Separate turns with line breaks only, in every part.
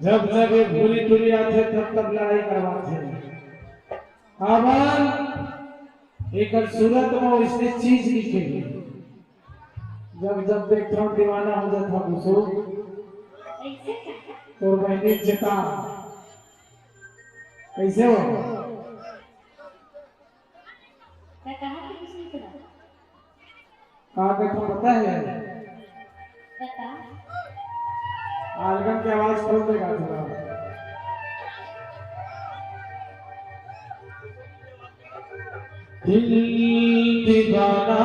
जब जब ये भूली टूली आते तब तब लड़ाई करवाते आवन एक सूरत में इसने चीज लिखी जब जब देखता हूँ दीवाना हो जाता घुसो तो मैंने चिता कैसे हो कहा देखो पता है आलगम की आवाज खोल देगा थोड़ा दिल दीवाना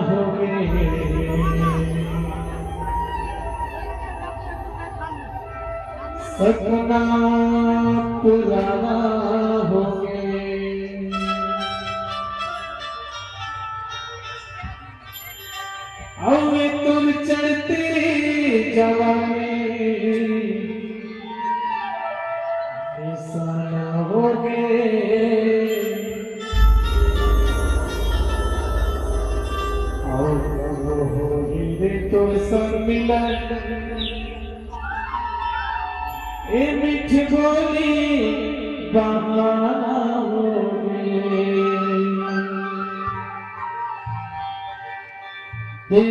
हो गए सपना पुराना हो गए अब तुम चढ़ते जवानी हो गए और हो हीरे तो सम्मिलन ए मीठी बोली बहाना हो गए दिल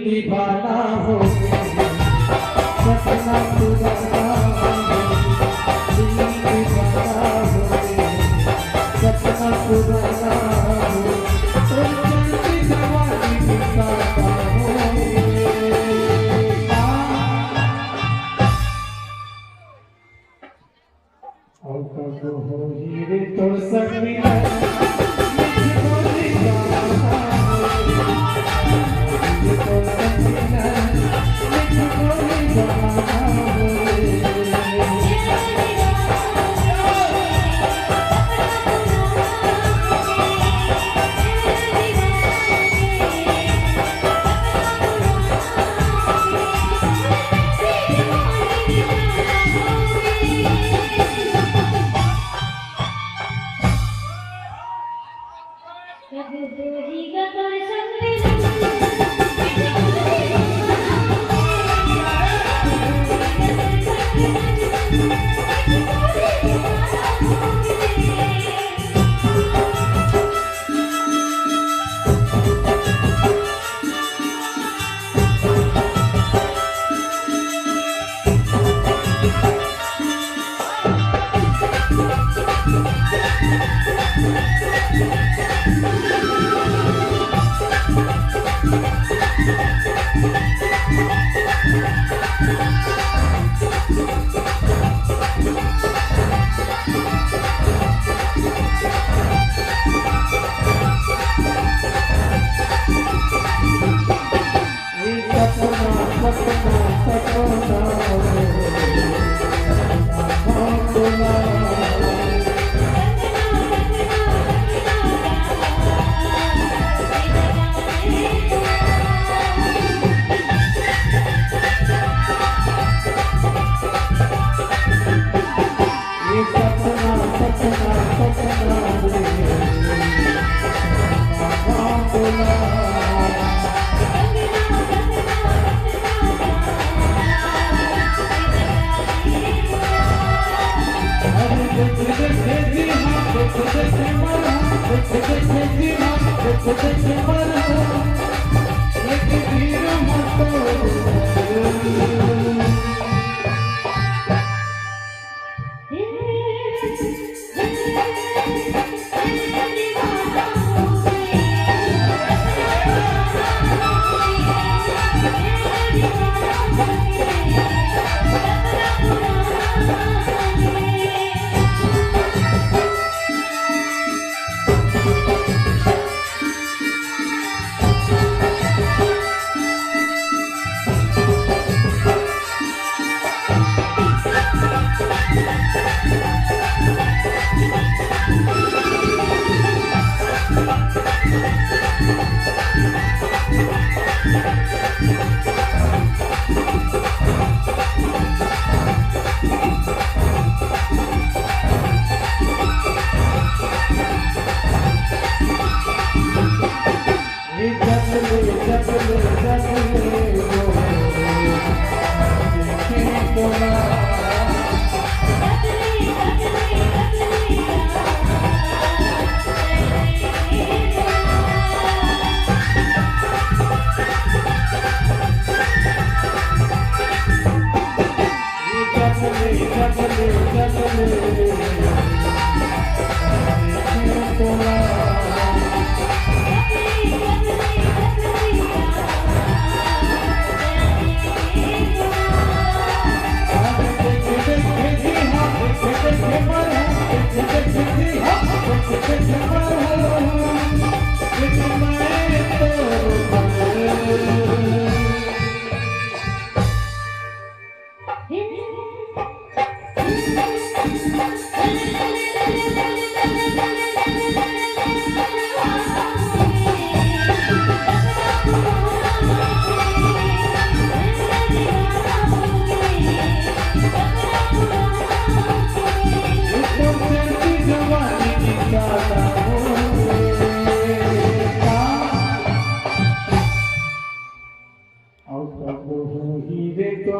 दीवाना हो गया सपना पुराना हो गया दिल दीवाना हो गया सपना पुराना हो तो चलती जवानी दिखाता हो और कब हो हीरे तो सब मिला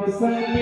संग